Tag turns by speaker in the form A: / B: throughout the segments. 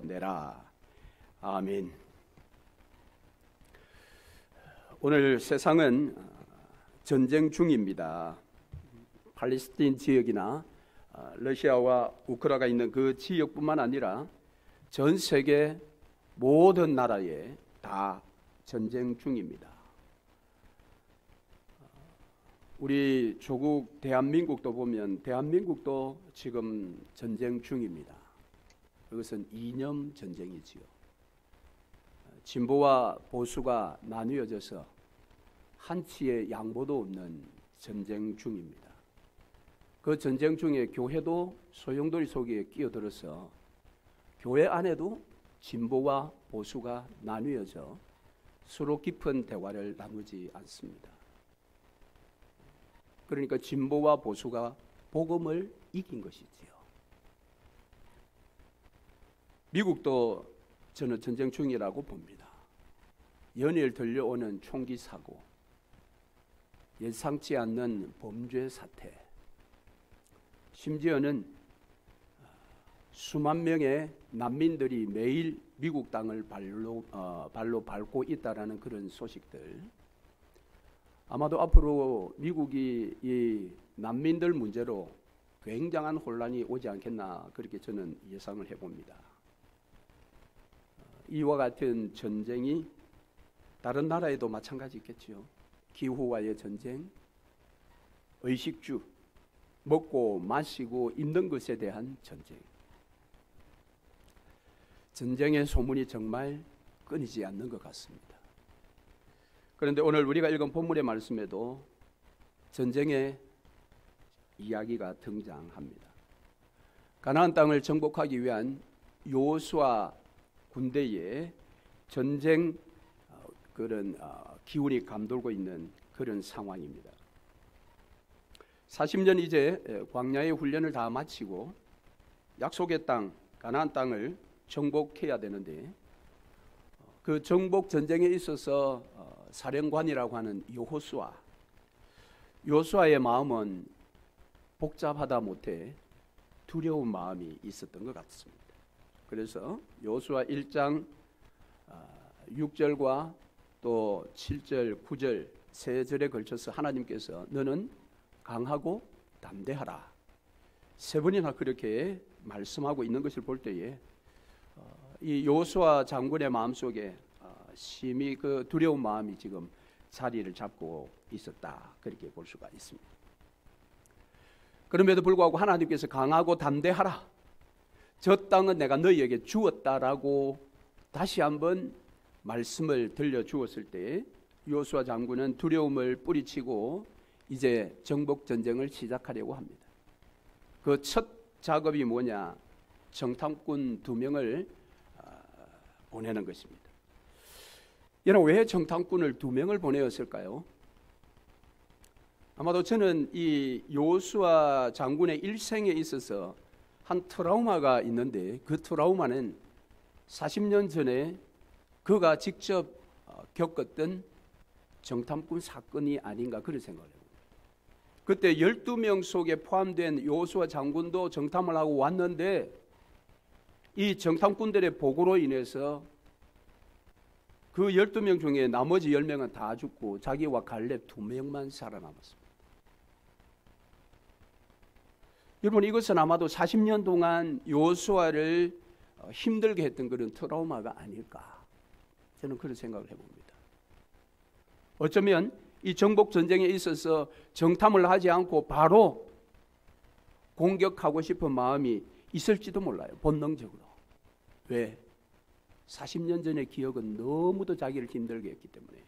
A: 이겨내라. 아멘. 오늘 세상은 전쟁 중입니다. 팔레스타인 지역이나 러시아와 우크라이나가 있는 그 지역뿐만 아니라 전 세계 모든 나라에 다 전쟁 중입니다. 우리 조국 대한민국도 보면 대한민국도 지금 전쟁 중입니다. 그것은 이념 전쟁이지요. 진보와 보수가 나뉘어져서 한치의 양보도 없는 전쟁 중입니다. 그 전쟁 중에 교회도 소용돌이 속에 끼어들어서 교회 안에도 진보와 보수가 나뉘어져 서로 깊은 대화를 나누지 않습니다. 그러니까 진보와 보수가 복음을 이긴 것이지요. 미국도 저는 전쟁 중이라고 봅니다. 연일 들려오는 총기 사고, 예상치 않는 범죄 사태, 심지어는 수만 명의 난민들이 매일 미국 땅을 발로 밟고 있다라는 그런 소식들, 아마도 앞으로 미국이 이 난민들 문제로 굉장한 혼란이 오지 않겠나 그렇게 저는 예상을 해봅니다. 이와 같은 전쟁이 다른 나라에도 마찬가지겠지요. 기후와의 전쟁, 의식주, 먹고 마시고 입는 것에 대한 전쟁. 전쟁의 소문이 정말 끊이지 않는 것 같습니다. 그런데 오늘 우리가 읽은 본문의 말씀에도 전쟁의 이야기가 등장합니다. 가나안 땅을 정복하기 위한 여호수아 군대의 전쟁 그런 기운이 감돌고 있는 그런 상황입니다. 40년 이제 광야의 훈련을 다 마치고 약속의 땅 가나안 땅을 정복해야 되는데 그 정복 전쟁에 있어서 사령관이라고 하는 여호수아의 마음은 복잡하다 못해 두려운 마음이 있었던 것 같습니다. 그래서 여호수아 1장 6절과 또 7절, 9절 세 절에 걸쳐서 하나님께서 너는 강하고 담대하라 세 번이나 그렇게 말씀하고 있는 것을 볼 때에 이 여호수아 장군의 마음속에 심히 그 두려운 마음이 지금 자리를 잡고 있었다 그렇게 볼 수가 있습니다. 그럼에도 불구하고 하나님께서 강하고 담대하라 저 땅은 내가 너희에게 주었다라고 다시 한번 말씀을 들려주었을 때 여호수아 장군은 두려움을 뿌리치고 이제 정복 전쟁을 시작하려고 합니다. 그 첫 작업이 뭐냐? 정탐꾼 2명을 보내는 것입니다. 여러분 왜 정탐꾼을 2명을 보내었을까요? 아마도 저는 이 여호수아 장군의 일생에 있어서 한 트라우마가 있는데 그 트라우마는 40년 전에 그가 직접 겪었던 정탐꾼 사건이 아닌가 그런 생각을 해요. 그때 12명 속에 포함된 여호수아 장군도 정탐을 하고 왔는데 이 정탐꾼들의 보고로 인해서 그 12명 중에 나머지 10명은 다 죽고 자기와 갈렙 2명만 살아남았습니다. 여러분 이것은 아마도 40년 동안 여호수아를 힘들게 했던 그런 트라우마가 아닐까 저는 그런 생각을 해봅니다. 어쩌면 이 정복 전쟁에 있어서 정탐을 하지 않고 바로 공격하고 싶은 마음이 있을지도 몰라요. 본능적으로. 왜? 40년 전의 기억은 너무도 자기를 힘들게 했기 때문에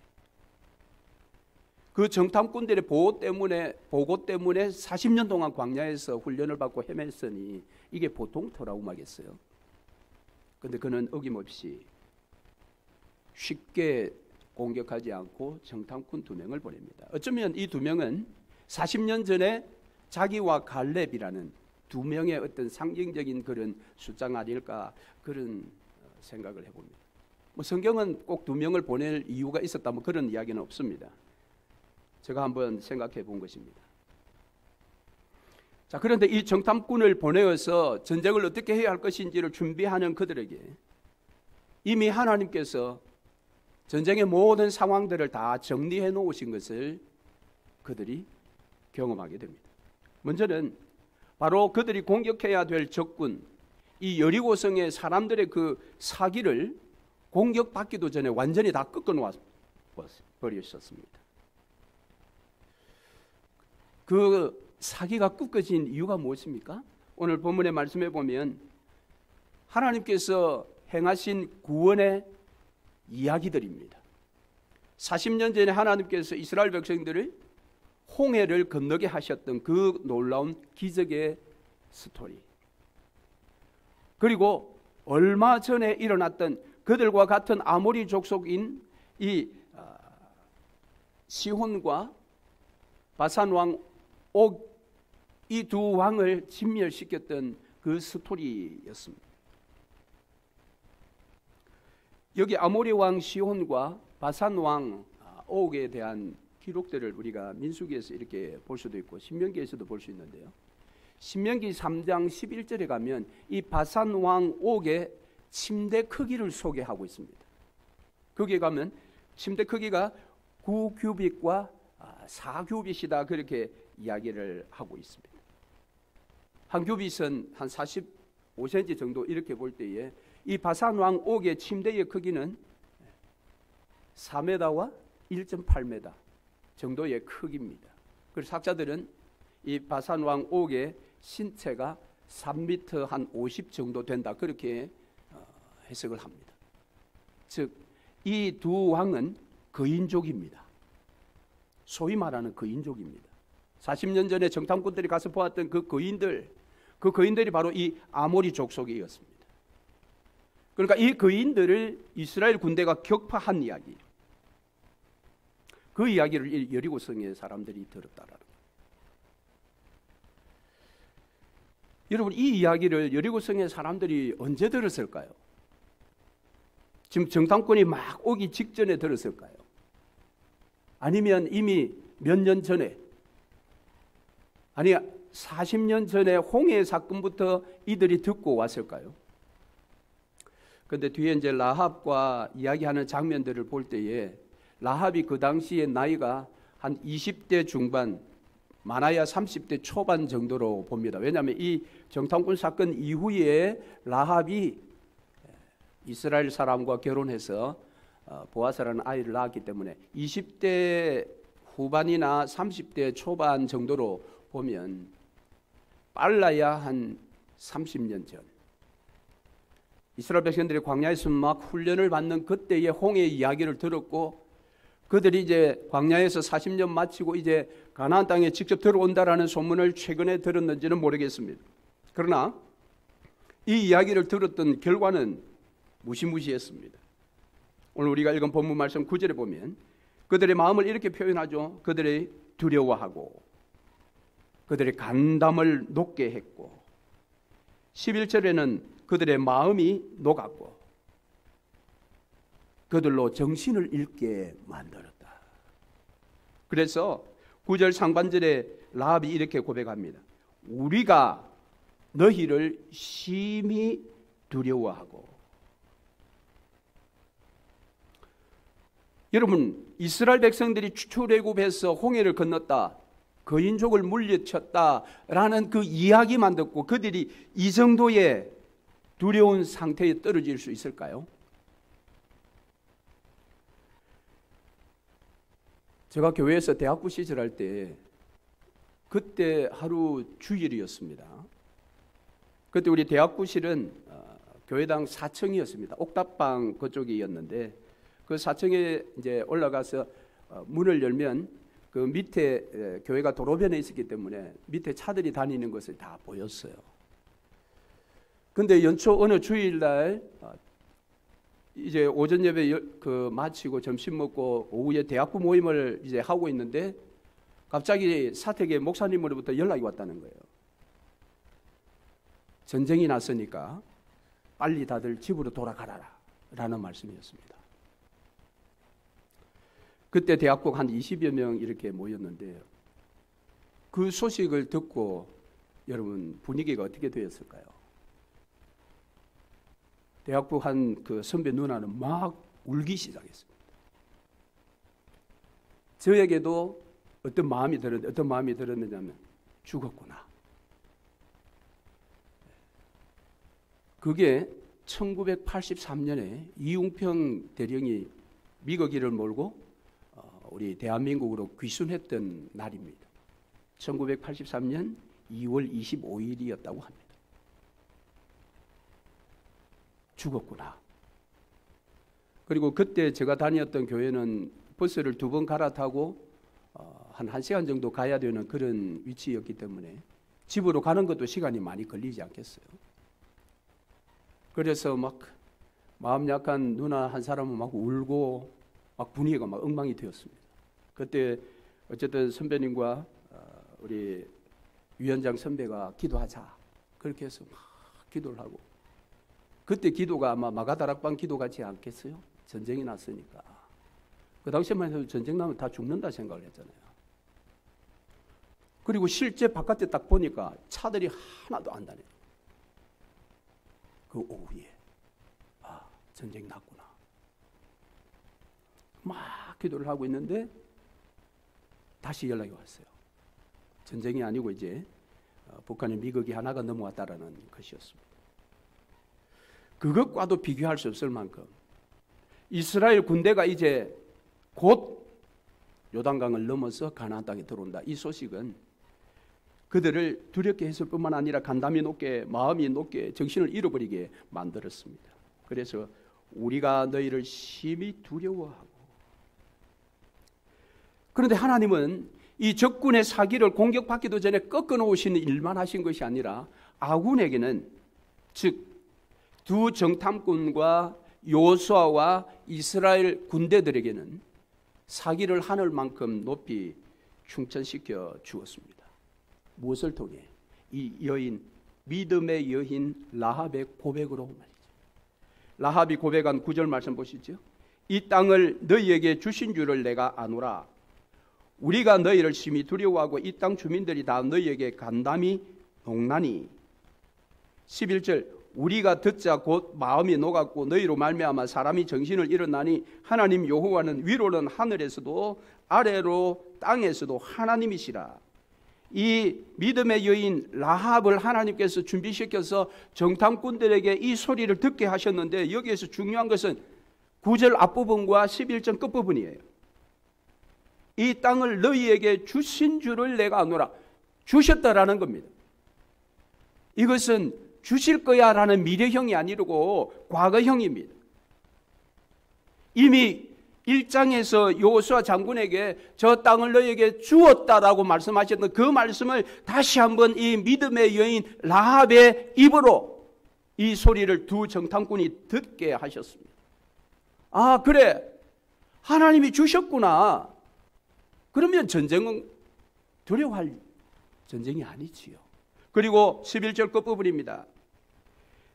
A: 그 정탐꾼들의 보고 때문에 40년 동안 광야에서 훈련을 받고 헤맸으니 이게 보통 트라우마겠어요. 그런데 그는 어김없이 쉽게 공격하지 않고 정탐꾼 2명을 보냅니다. 어쩌면 이 2명은 40년 전에 자기와 갈렙이라는 2명의 어떤 상징적인 그런 숫자가 아닐까 그런 생각을 해봅니다. 뭐 성경은 꼭 2명을 보낼 이유가 있었다 그런 이야기는 없습니다. 제가 한번 생각해 본 것입니다. 자, 그런데 이 정탐꾼을 보내어서 전쟁을 어떻게 해야 할 것인지를 준비하는 그들에게 이미 하나님께서 전쟁의 모든 상황들을 다 정리해 놓으신 것을 그들이 경험하게 됩니다. 먼저는 바로 그들이 공격해야 될 적군, 이 여리고성의 사람들의 그 사기를 공격받기도 전에 완전히 다 꺾어놓아 버리셨습니다. 그 사기가 꺾어진 이유가 무엇입니까? 오늘 본문의 말씀에 보면 하나님께서 행하신 구원의 이야기들입니다. 40년 전에 하나님께서 이스라엘 백성들을 홍해를 건너게 하셨던 그 놀라운 기적의 스토리, 그리고 얼마 전에 일어났던 그들과 같은 아모리 족속인 이 시혼과 바산 왕 옥, 이 두 왕을 진멸시켰던 그 스토리였습니다. 여기 아모리 왕 시혼과 바산 왕 옥에 대한 기록들을 우리가 민수기에서 이렇게 볼 수도 있고 신명기에서도 볼 수 있는데요. 신명기 3장 11절에 가면 이 바산 왕 옥의 침대 크기를 소개하고 있습니다. 거기에 가면 침대 크기가 9규빗과 4규빗이다 그렇게 이야기를 하고 있습니다. 한 규빗은 한 45cm 정도 이렇게 볼 때에 이 바산 왕 옥의 침대의 크기는 4m와 1.8m 정도의 크기입니다. 그래서 학자들은 이 바산 왕 옥의 신체가 3m 한 50 정도 된다 그렇게 해석을 합니다. 즉 이 두 왕은 거인족입니다. 소위 말하는 거인족입니다. 40년 전에 정탐꾼들이 가서 보았던 그 거인들이 바로 이 아모리 족속이었습니다. 그러니까 이 거인들을 이스라엘 군대가 격파한 이야기, 그 이야기를 여리고성의 사람들이 들었다라는 거예요. 여러분, 이 이야기를 여리고성의 사람들이 언제 들었을까요? 지금 정탐꾼이 막 오기 직전에 들었을까요? 아니면 이미 몇 년 전에, 아니 40년 전에 홍해 사건부터 이들이 듣고 왔을까요? 그런데 뒤에 이제 라합과 이야기하는 장면들을 볼 때에 라합이 그 당시에 나이가 한 20대 중반, 많아야 30대 초반 정도로 봅니다. 왜냐하면 이 정탐꾼 사건 이후에 라합이 이스라엘 사람과 결혼해서 보아스라는 아이를 낳았기 때문에 20대 후반이나 30대 초반 정도로 보면 빨라야 한 30년 전, 이스라엘 백성들이 광야에서 막 훈련을 받는 그때의 홍해 이야기를 들었고, 그들이 이제 광야에서 40년 마치고 이제 가나안 땅에 직접 들어온다라는 소문을 최근에 들었는지는 모르겠습니다. 그러나 이 이야기를 들었던 결과는 무시무시했습니다. 오늘 우리가 읽은 본문 말씀 9절에 보면 그들의 마음을 이렇게 표현하죠. 그들이 두려워하고 그들의 간담을 녹게 했고, 11절에는 그들의 마음이 녹았고 그들로 정신을 잃게 만들었다. 그래서 9절 상반절에 라합이 이렇게 고백합니다. 우리가 너희를 심히 두려워하고. 여러분, 이스라엘 백성들이 출애굽해서 홍해를 건넜다, 거인족을 물리쳤다라는 그 이야기만 듣고 그들이 이 정도의 두려운 상태에 떨어질 수 있을까요? 제가 교회에서 대학부 시절할 때 그때 하루 주일이었습니다. 그때 우리 대학부실은 교회당 4층이었습니다. 옥탑방 그쪽이었는데 그 4층에 이제 올라가서 문을 열면 그 밑에 교회가 도로변에 있었기 때문에 밑에 차들이 다니는 것을 다 보였어요. 근데 연초 어느 주일날 이제 오전 예배 그 마치고 점심 먹고 오후에 대학부 모임을 이제 하고 있는데 갑자기 사택의 목사님으로부터 연락이 왔다는 거예요. 전쟁이 났으니까 빨리 다들 집으로 돌아가라 라는 말씀이었습니다. 그때 대학국 한 20여 명 이렇게 모였는데 그 소식을 듣고 여러분 분위기가 어떻게 되었을까요? 대학부 한 그 선배 누나는 막 울기 시작했습니다. 저에게도 어떤 마음이 들었느냐면 죽었구나. 그게 1983년에 이웅평 대령이 미거기를 몰고 우리 대한민국으로 귀순했던 날입니다. 1983년 2월 25일이었다고 합니다. 죽었구나. 그리고 그때 제가 다녔던 교회는 버스를 2번 갈아타고 한 1시간 정도 가야 되는 그런 위치였기 때문에 집으로 가는 것도 시간이 많이 걸리지 않겠어요. 그래서 막 마음 약한 누나 한 사람은 막 울고 막 분위기가 막 엉망이 되었습니다. 그때 어쨌든 선배님과 우리 위원장 선배가 기도하자 그렇게 해서 막 기도를 하고, 그때 기도가 아마 마가다락방 기도 같지 않겠어요? 전쟁이 났으니까. 그 당시에만 해도 전쟁 나면 다 죽는다 생각을 했잖아요. 그리고 실제 바깥에 딱 보니까 차들이 하나도 안 다녀요. 그 오후에 전쟁 났구나. 막 기도를 하고 있는데 다시 연락이 왔어요. 전쟁이 아니고 이제 북한의 미국이 하나가 넘어왔다라는 것이었습니다. 그것과도 비교할 수 없을 만큼 이스라엘 군대가 이제 곧 요단강을 넘어서 가나안 땅에 들어온다. 이 소식은 그들을 두렵게 했을 뿐만 아니라 간담이 높게, 마음이 높게, 정신을 잃어버리게 만들었습니다. 그래서 우리가 너희를 심히 두려워하고, 그런데 하나님은 이 적군의 사기를 공격받기도 전에 꺾어놓으시는 일만 하신 것이 아니라 아군에게는, 즉 두 정탐꾼과 요수아와 이스라엘 군대들에게는 사기를 하늘 만큼 높이 충천시켜 주었습니다. 무엇을 통해? 이 여인, 믿음의 여인 라합의 고백으로 말이죠. 라합이 고백한 9절 말씀 보시죠. 이 땅을 너희에게 주신 줄을 내가 아노라. 우리가 너희를 심히 두려워하고 이 땅 주민들이 다 너희에게 간담이 농나니. 11절 우리가 듣자 곧 마음이 녹았고 너희로 말미암아 사람이 정신을 잃었나니 하나님 여호와는 위로는 하늘에서도 아래로 땅에서도 하나님이시라. 이 믿음의 여인 라합을 하나님께서 준비시켜서 정탐꾼들에게 이 소리를 듣게 하셨는데, 여기에서 중요한 것은 9절 앞부분과 11절 끝부분이에요. 이 땅을 너희에게 주신 줄을 내가 아노라. 주셨다라는 겁니다. 이것은 주실 거야 라는 미래형이 아니고 과거형입니다. 이미 1장에서 여호수아 장군에게 저 땅을 너희에게 주었다라고 말씀하셨던 그 말씀을 다시 한번 이 믿음의 여인 라합의 입으로 이 소리를 두 정탐꾼이 듣게 하셨습니다. 아, 그래, 하나님이 주셨구나. 그러면 전쟁은 두려워할 전쟁이 아니지요. 그리고 11절 끝부분입니다.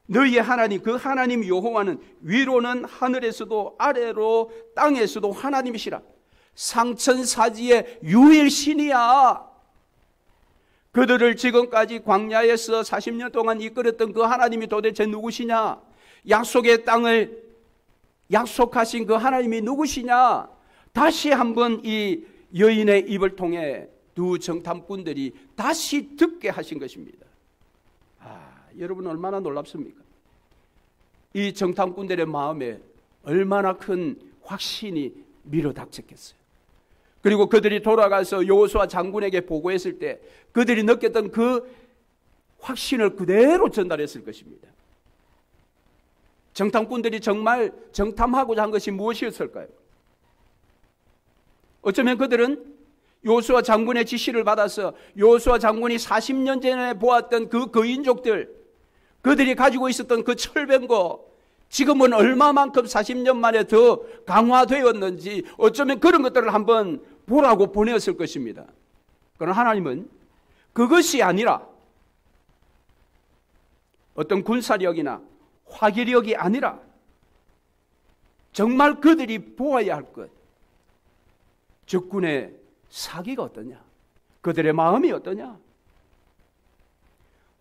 A: 너희의 하나님, 그 하나님 여호와는 위로는 하늘에서도 아래로 땅에서도 하나님이시라. 상천사지의 유일신이야. 그들을 지금까지 광야에서 40년 동안 이끌었던 그 하나님이 도대체 누구시냐? 약속의 땅을 약속하신 그 하나님이 누구시냐? 다시 한번 이 여인의 입을 통해 두 정탐꾼들이 다시 듣게 하신 것입니다. 여러분 얼마나 놀랍습니까? 이 정탐꾼들의 마음에 얼마나 큰 확신이 밀어닥쳤겠어요. 그리고 그들이 돌아가서 여호수아 장군에게 보고했을 때 그들이 느꼈던 그 확신을 그대로 전달했을 것입니다. 정탐꾼들이 정말 정탐하고자 한 것이 무엇이었을까요? 어쩌면 그들은 여호수아 장군의 지시를 받아서 여호수아 장군이 40년 전에 보았던 그 거인족들, 그들이 가지고 있었던 그 철병거, 지금은 얼마만큼 40년 만에 더 강화되었는지 어쩌면 그런 것들을 한번 보라고 보냈을 것입니다. 그러나 하나님은 그것이 아니라, 어떤 군사력이나 화기력이 아니라 정말 그들이 보아야 할 것, 적군의 사기가 어떠냐, 그들의 마음이 어떠냐,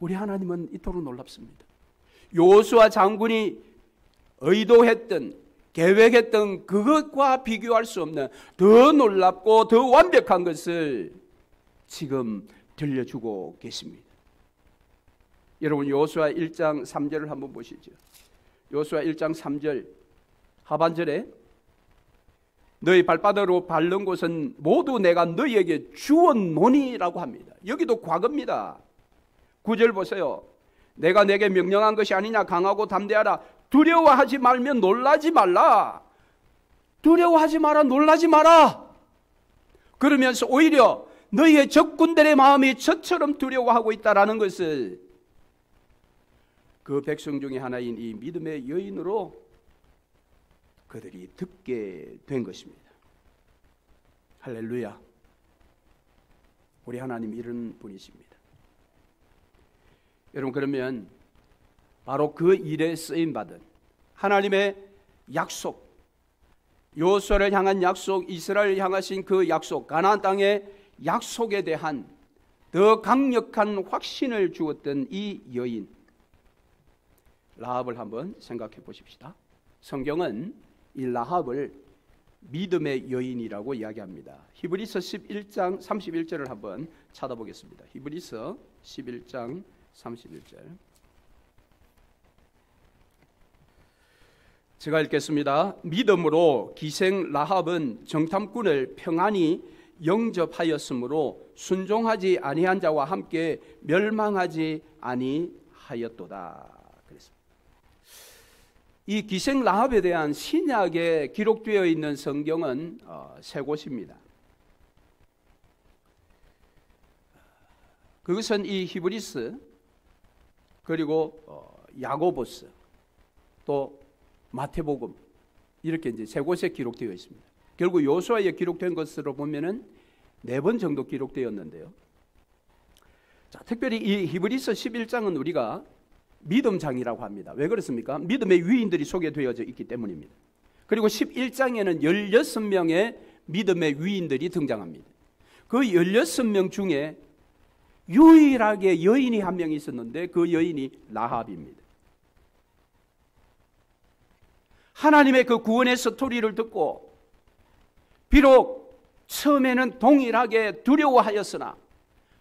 A: 우리 하나님은 이토록 놀랍습니다. 여호수아 장군이 의도했던, 계획했던 그것과 비교할 수 없는 더 놀랍고 더 완벽한 것을 지금 들려주고 계십니다. 여러분, 여호수아 1장 3절을 한번 보시죠. 여호수아 1장 3절 하반절에 너희 발바닥으로 밟는 곳은 모두 내가 너희에게 주었노니라고 합니다. 여기도 과거입니다. 9절 보세요. 내가 내게 명령한 것이 아니냐. 강하고 담대하라. 두려워하지 말면 놀라지 말라. 두려워하지 마라. 놀라지 마라. 그러면서 오히려 너희의 적군들의 마음이 저처럼 두려워하고 있다라는 것을 그 백성 중에 하나인 이 믿음의 여인으로 그들이 듣게 된 것입니다. 할렐루야. 우리 하나님 이런 분이십니다. 여러분, 그러면 바로 그 일에 쓰임받은 하나님의 약속, 여호수아를 향한 약속, 이스라엘을 향하신 그 약속, 가나안 땅의 약속에 대한 더 강력한 확신을 주었던 이 여인 라합을 한번 생각해 보십시다. 성경은 이 라합을 믿음의 여인이라고 이야기합니다. 히브리서 11장 31절을 한번 찾아보겠습니다. 히브리서 11장 31절. 제가 읽겠습니다. 믿음으로 기생 라합은 정탐꾼을 평안히 영접하였으므로 순종하지 아니한 자와 함께 멸망하지 아니하였도다. 그랬습니다. 이 기생 라합에 대한 신약에 기록되어 있는 성경은 세 곳입니다. 그것은 이 히브리서, 그리고 야고보서, 또 마태복음, 이렇게 이제 세 곳에 기록되어 있습니다. 결국 여호수아에 기록된 것으로 보면은 4번 정도 기록되었는데요. 자, 특별히 이 히브리서 11장은 우리가 믿음장이라고 합니다. 왜 그렇습니까? 믿음의 위인들이 소개되어져 있기 때문입니다. 그리고 11장에는 16명의 믿음의 위인들이 등장합니다. 그 16명 중에 유일하게 여인이 한 명 있었는데 그 여인이 라합입니다. 하나님의 그 구원의 스토리를 듣고 비록 처음에는 동일하게 두려워하였으나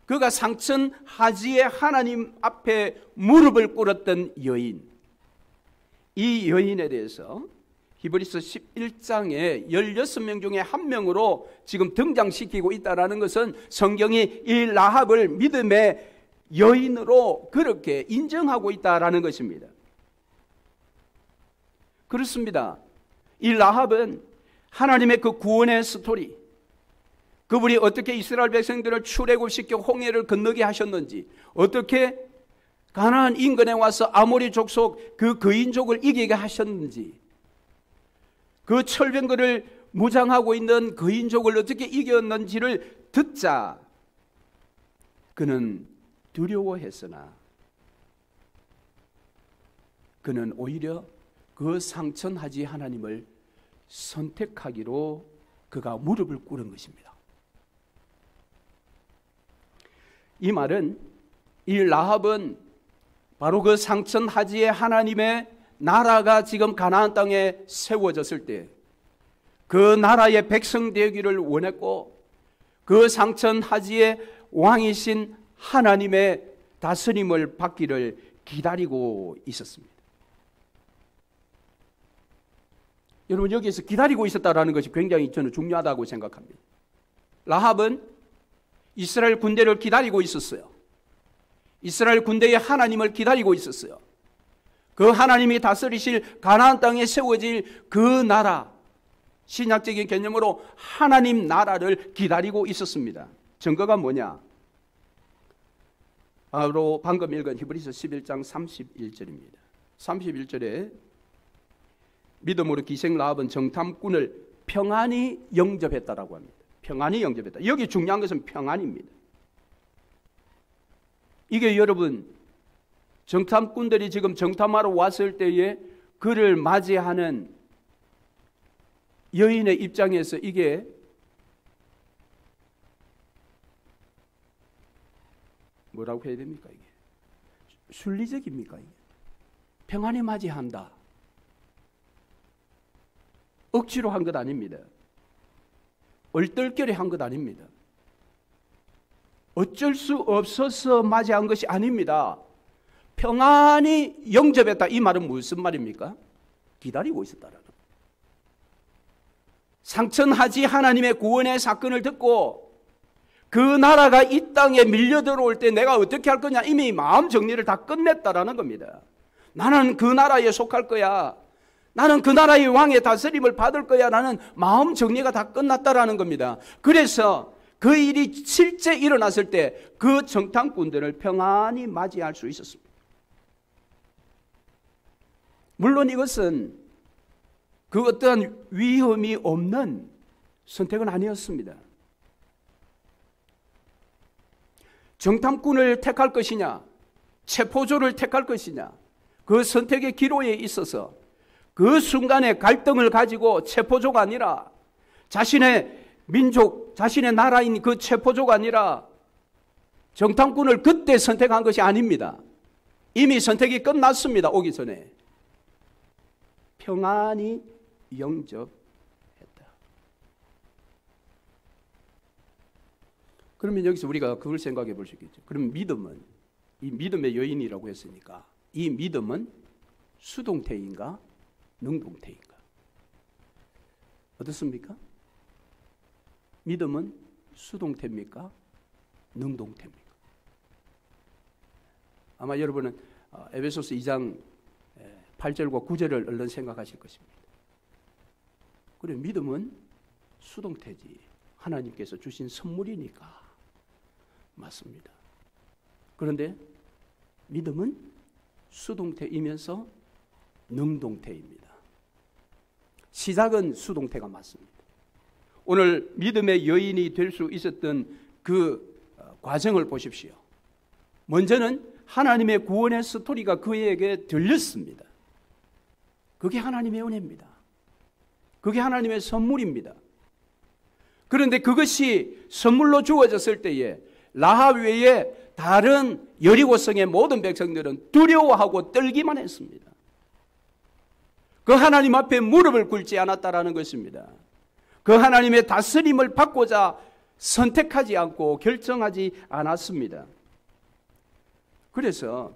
A: 그가 상천하지에 하나님 앞에 무릎을 꿇었던 여인, 이 여인에 대해서 히브리서 11장에 16명 중에 한 명으로 지금 등장시키고 있다는 것은 성경이 이 라합을 믿음의 여인으로 그렇게 인정하고 있다는 것입니다. 그렇습니다. 이 라합은 하나님의 그 구원의 스토리, 그분이 어떻게 이스라엘 백성들을 출애굽시켜 홍해를 건너게 하셨는지, 어떻게 가나안 인근에 와서 아모리 족속 그 거인족을 이기게 하셨는지, 그 철병거를 무장하고 있는 거인족을 어떻게 이겼는지를 듣자 그는 두려워했으나 그는 오히려 그 상천하지 하나님을 선택하기로 그가 무릎을 꿇은 것입니다. 이 말은 이 라합은 바로 그 상천하지의 하나님의 나라가 지금 가나안 땅에 세워졌을 때 그 나라의 백성 되기를 원했고 그 상천하지의 왕이신 하나님의 다스림을 받기를 기다리고 있었습니다. 여러분, 여기에서 기다리고 있었다는 것이 굉장히 저는 중요하다고 생각합니다. 라합은 이스라엘 군대를 기다리고 있었어요. 이스라엘 군대의 하나님을 기다리고 있었어요. 그 하나님이 다스리실 가나안 땅에 세워질 그 나라, 신약적인 개념으로 하나님 나라를 기다리고 있었습니다. 증거가 뭐냐? 바로 방금 읽은 히브리서 11장 31절입니다. 31절에 믿음으로 기생 라합은 정탐꾼을 평안히 영접했다라고 합니다. 평안히 영접했다. 여기 중요한 것은 평안입니다. 이게 여러분, 정탐꾼들이 지금 정탐하러 왔을 때에 그를 맞이하는 여인의 입장에서 이게 뭐라고 해야 됩니까? 이게 순리적입니까? 평안히 맞이한다. 억지로 한 것 아닙니다. 얼떨결에 한 것 아닙니다. 어쩔 수 없어서 맞이한 것이 아닙니다. 평안히 영접했다. 이 말은 무슨 말입니까? 기다리고 있었다라는 거예요. 상천하지 하나님의 구원의 사건을 듣고 그 나라가 이 땅에 밀려 들어올 때 내가 어떻게 할 거냐 이미 마음 정리를 다 끝냈다라는 겁니다. 나는 그 나라에 속할 거야. 나는 그 나라의 왕의 다스림을 받을 거야. 라는 마음 정리가 다 끝났다라는 겁니다. 그래서 그 일이 실제 일어났을 때 그 정탐꾼들을 평안히 맞이할 수 있었습니다. 물론 이것은 그 어떠한 위험이 없는 선택은 아니었습니다. 정탐꾼을 택할 것이냐, 체포조를 택할 것이냐, 그 선택의 기로에 있어서 그 순간에 갈등을 가지고 체포조가 아니라 자신의 민족, 자신의 나라인 그 체포조가 아니라 정탐꾼을 그때 선택한 것이 아닙니다. 이미 선택이 끝났습니다. 오기 전에. 평안히 영접했다. 그러면 여기서 우리가 그걸 생각해 볼 수 있겠죠. 그럼 믿음은, 이 믿음의 여인이라고 했으니까 이 믿음은 수동태인가 능동태인가? 어떻습니까? 믿음은 수동태입니까? 능동태입니까? 아마 여러분은 에베소서 2장 8절과 9절을 얼른 생각하실 것입니다. 그래, 믿음은 수동태지. 하나님께서 주신 선물이니까. 맞습니다. 그런데 믿음은 수동태이면서 능동태입니다. 시작은 수동태가 맞습니다. 오늘 믿음의 여인이 될 수 있었던 그 과정을 보십시오. 먼저는 하나님의 구원의 스토리가 그에게 들렸습니다. 그게 하나님의 은혜입니다. 그게 하나님의 선물입니다. 그런데 그것이 선물로 주어졌을 때에 라합 외에 다른 여리고성의 모든 백성들은 두려워하고 떨기만 했습니다. 그 하나님 앞에 무릎을 꿇지 않았다라는 것입니다. 그 하나님의 다스림을 받고자 선택하지 않고 결정하지 않았습니다. 그래서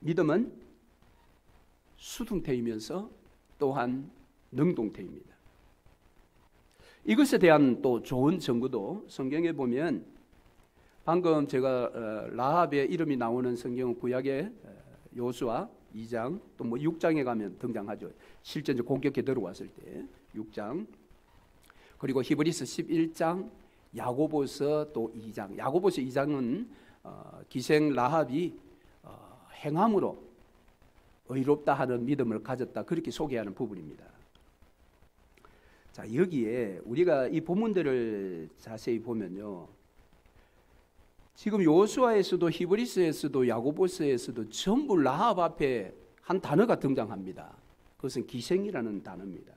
A: 믿음은 수동태이면서 또한 능동태입니다. 이것에 대한 또 좋은 증거도 성경에 보면 방금 제가 라합의 이름이 나오는 성경 구약의 요수아 2장 또 뭐 6장에 가면 등장하죠. 실제 공격해 들어왔을 때 6장 그리고 히브리서 11장 야고보서 또 2장 야고보서 2장은 기생 라합이 행함으로 의롭다 하는 믿음을 가졌다 그렇게 소개하는 부분입니다. 자, 여기에 우리가 이 본문들을 자세히 보면요, 지금 요수아에서도 히브리서에서도 야고보서에서도 전부 라합 앞에 한 단어가 등장합니다. 그것은 기생이라는 단어입니다.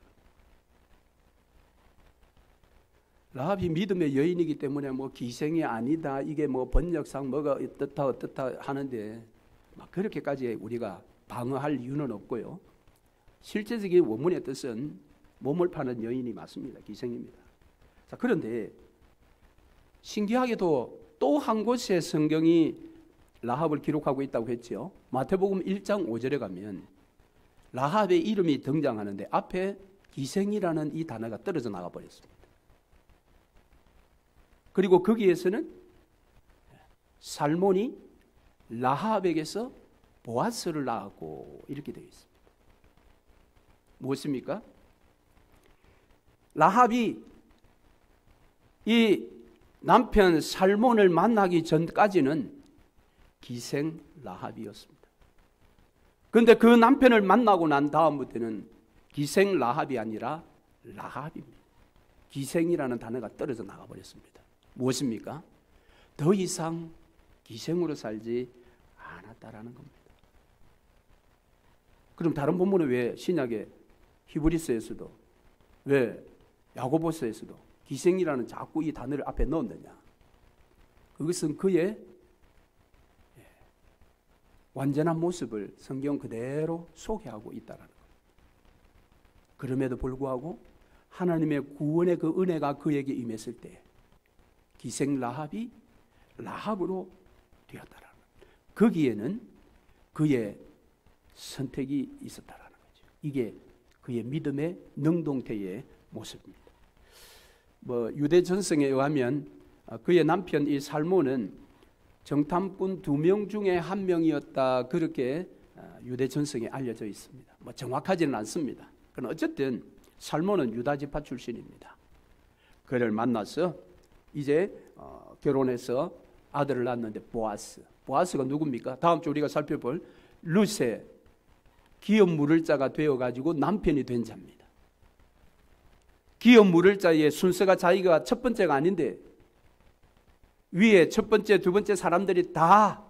A: 라합이 믿음의 여인이기 때문에 뭐 기생이 아니다, 이게 뭐 번역상 뭐가 어떻다 하는데 막 그렇게까지 우리가 방어할 이유는 없고요. 실제적인 원문의 뜻은 몸을 파는 여인이 맞습니다. 기생입니다. 자, 그런데 신기하게도 또 한 곳에 성경이 라합을 기록하고 있다고 했죠. 마태복음 1장 5절에 가면 라합의 이름이 등장하는데 앞에 기생이라는 이 단어가 떨어져 나가 버렸습니다. 그리고 거기에서는 살몬이 라합에게서 보아스를 낳았고 이렇게 되어 있습니다. 무엇입니까? 라합이 이 남편 살몬을 만나기 전까지는 기생 라합이었습니다. 그런데 그 남편을 만나고 난 다음부터는 기생 라합이 아니라 라합입니다. 기생이라는 단어가 떨어져 나가버렸습니다. 무엇입니까? 더 이상 기생으로 살지 않았다라는 겁니다. 그럼 다른 본문은 왜 신약의 히브리서에서도 왜 야고보서에서도 기생이라는 자꾸 이 단어를 앞에 넣었느냐? 그것은 그의 완전한 모습을 성경 그대로 소개하고 있다는 겁니다. 그럼에도 불구하고 하나님의 구원의 그 은혜가 그에게 임했을 때 기생 라합이 라합으로 되었다라는 겁니다. 거기에는 그의 선택이 있었다라는 거죠. 이게 그의 믿음의 능동태의 모습입니다. 유대 전승에 의하면 그의 남편 이 살몬은 정탐꾼 2명 중에 1명이었다, 그렇게 유대 전승에 알려져 있습니다. 정확하지는 않습니다. 그러나 어쨌든 살몬은 유다 지파 출신입니다. 그를 만나서 이제 결혼해서 아들을 낳았는데 보아스가 누굽니까? 다음 주 우리가 살펴볼 룻의 기업 물을 자가 되어가지고 남편이 된 자입니다. 기업 물을 자의 순서가 자기가 첫 번째가 아닌데 위에 첫 번째, 두 번째 사람들이 다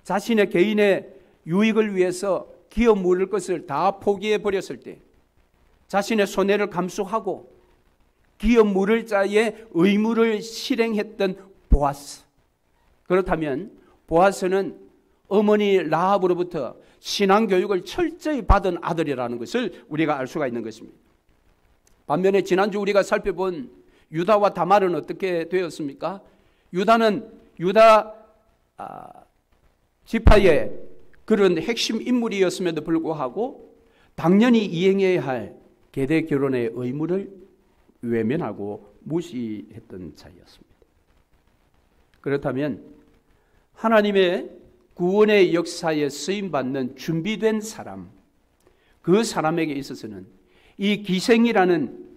A: 자신의 개인의 유익을 위해서 기업 물을 것을 다 포기해 버렸을 때 자신의 손해를 감수하고 기업 물을 자의 의무를 실행했던 보아스. 그렇다면 보아스는 어머니 라합으로부터 신앙교육을 철저히 받은 아들이라는 것을 우리가 알 수가 있는 것입니다. 반면에 지난주 우리가 살펴본 유다와 다말은 어떻게 되었습니까? 유다는 유다 지파의 그런 핵심 인물이었음에도 불구하고 당연히 이행해야 할 계대 결혼의 의무를 외면하고 무시했던 자였습니다. 그렇다면 하나님의 구원의 역사에 쓰임받는 준비된 사람, 그 사람에게 있어서는 이 기생이라는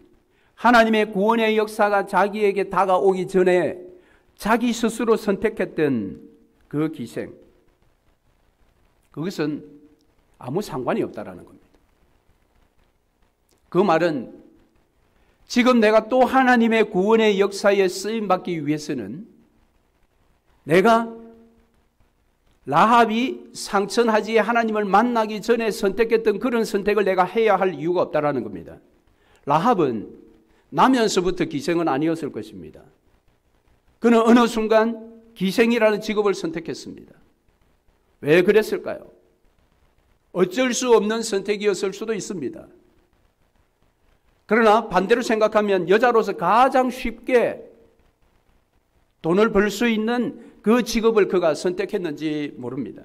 A: 하나님의 구원의 역사가 자기에게 다가오기 전에 자기 스스로 선택했던 그 기생, 그것은 아무 상관이 없다라는 겁니다. 그 말은 지금 내가 또 하나님의 구원의 역사에 쓰임받기 위해서는 내가 라합이 상천하지에 하나님을 만나기 전에 선택했던 그런 선택을 내가 해야 할 이유가 없다라는 겁니다. 라합은 나면서부터 기생은 아니었을 것입니다. 그는 어느 순간 기생이라는 직업을 선택했습니다. 왜 그랬을까요? 어쩔 수 없는 선택이었을 수도 있습니다. 그러나 반대로 생각하면 여자로서 가장 쉽게 돈을 벌 수 있는 그 직업을 그가 선택했는지 모릅니다.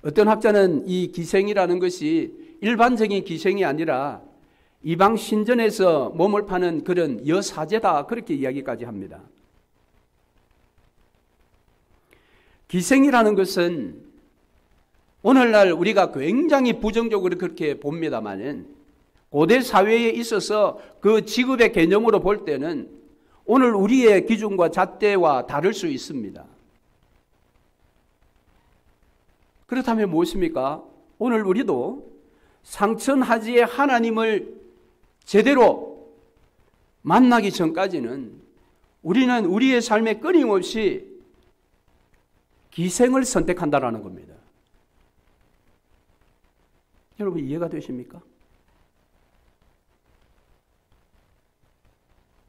A: 어떤 학자는 이 기생이라는 것이 일반적인 기생이 아니라 이방 신전에서 몸을 파는 그런 여사제다, 그렇게 이야기까지 합니다. 기생이라는 것은 오늘날 우리가 굉장히 부정적으로 그렇게 봅니다만은 고대 사회에 있어서 그 직업의 개념으로 볼 때는 오늘 우리의 기준과 잣대와 다를 수 있습니다. 그렇다면 무엇입니까? 오늘 우리도 상천하지의 하나님을 제대로 만나기 전까지는 우리는 우리의 삶에 끊임없이 기생을 선택한다라는 겁니다. 여러분 이해가 되십니까?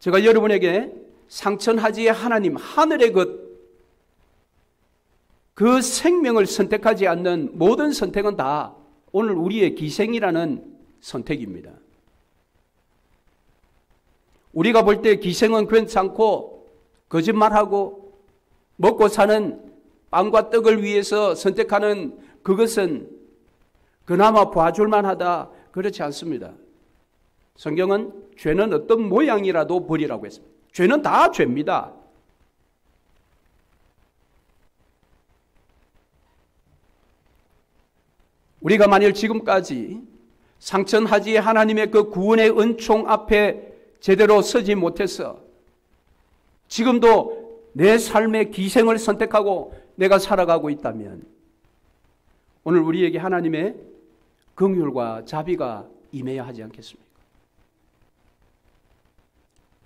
A: 제가 여러분에게 상천하지의 하나님, 하늘의 것, 그 생명을 선택하지 않는 모든 선택은 다 오늘 우리의 기생이라는 선택입니다. 우리가 볼 때 기생은 괜찮고 거짓말하고 먹고 사는 빵과 떡을 위해서 선택하는 그것은 그나마 봐줄만 하다, 그렇지 않습니다. 성경은 죄는 어떤 모양이라도 버리라고 했습니다. 죄는 다 죄입니다. 우리가 만일 지금까지 상천하지의 하나님의 그 구원의 은총 앞에 제대로 서지 못해서 지금도 내 삶의 기생을 선택하고 내가 살아가고 있다면 오늘 우리에게 하나님의 긍휼과 자비가 임해야 하지 않겠습니까?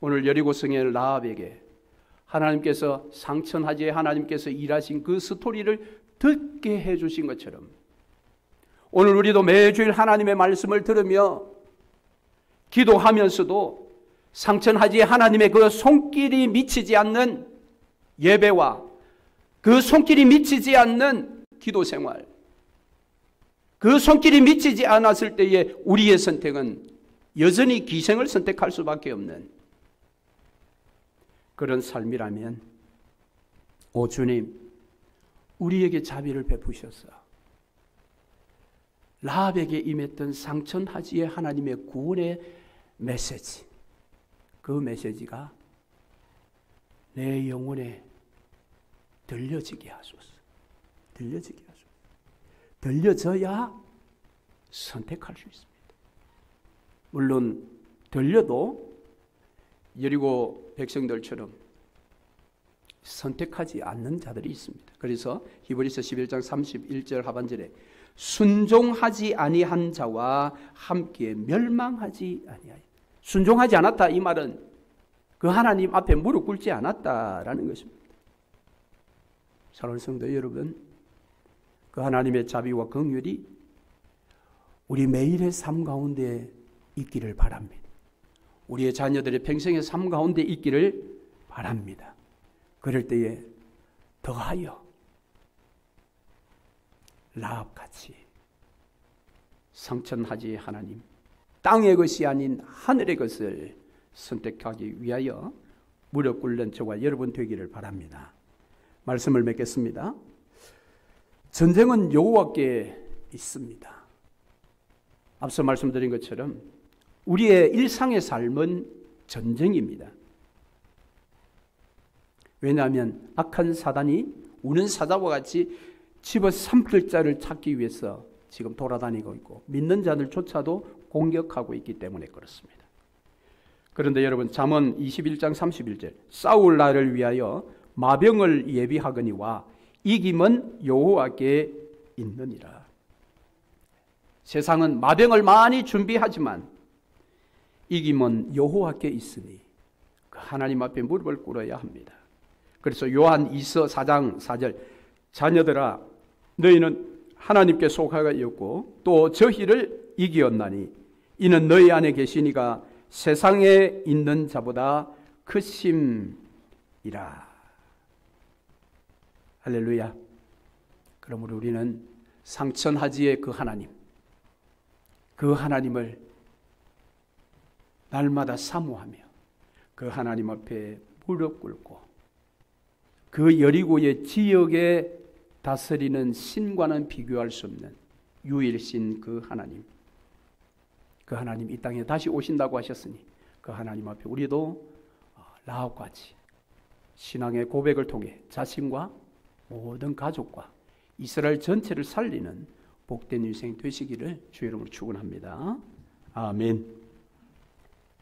A: 오늘 여리고성의 라합에게 하나님께서 상천하지에 하나님께서 일하신 그 스토리를 듣게 해주신 것처럼 오늘 우리도 매주일 하나님의 말씀을 들으며 기도하면서도 상천하지에 하나님의 그 손길이 미치지 않는 예배와 그 손길이 미치지 않는 기도 생활, 그 손길이 미치지 않았을 때에 우리의 선택은 여전히 기생을 선택할 수밖에 없는 그런 삶이라면, 오 주님, 우리에게 자비를 베푸셔서 라합에게 임했던 상천하지의 하나님의 구원의 메시지, 그 메시지가 내 영혼에 들려지게 하소서. 들려지게 하소서. 들려져야 선택할 수 있습니다. 물론 들려도 여리고 백성들처럼 선택하지 않는 자들이 있습니다. 그래서 히브리서 11장 31절 하반절에 순종하지 아니한 자와 함께 멸망하지 아니하여. 순종하지 않았다, 이 말은 그 하나님 앞에 무릎 꿇지 않았다라는 것입니다. 사랑하는 성도 여러분, 그 하나님의 자비와 긍휼이 우리 매일의 삶 가운데 있기를 바랍니다. 우리의 자녀들의 평생의 삶 가운데 있기를 바랍니다. 그럴 때에 더하여 라합같이 상천하지 하나님, 땅의 것이 아닌 하늘의 것을 선택하기 위하여 무릎 꿇는 저와 여러분 되기를 바랍니다. 말씀을 맺겠습니다. 전쟁은 여호와께 있습니다. 앞서 말씀드린 것처럼 우리의 일상의 삶은 전쟁입니다. 왜냐하면 악한 사단이 우는 사자와 같이 집어삼킬 자를 찾기 위해서 지금 돌아다니고 있고 믿는 자들조차도 공격하고 있기 때문에 그렇습니다. 그런데 여러분, 잠언 21장 31절 싸울 날을 위하여 마병을 예비하거니와 이김은 여호와께 있느니라. 세상은 마병을 많이 준비하지만 이김은 여호와께 있으니 그 하나님 앞에 무릎을 꿇어야 합니다. 그래서 요한 2서 4장 4절 자녀들아 너희는 하나님께 속하였고 또 저희를 이기었나니 이는 너희 안에 계시니가 세상에 있는 자보다 크심이라. 할렐루야. 그러므로 우리는 상천하지의 그 하나님, 그 하나님을 날마다 사모하며 그 하나님 앞에 무릎 꿇고 그 여리고의 지역에 다스리는 신과는 비교할 수 없는 유일신 그 하나님, 그 하나님 이 땅에 다시 오신다고 하셨으니 그 하나님 앞에 우리도 라합같이 신앙의 고백을 통해 자신과 모든 가족과 이스라엘 전체를 살리는 복된 인생 되시기를 주의 이름으로 축원합니다. 아멘.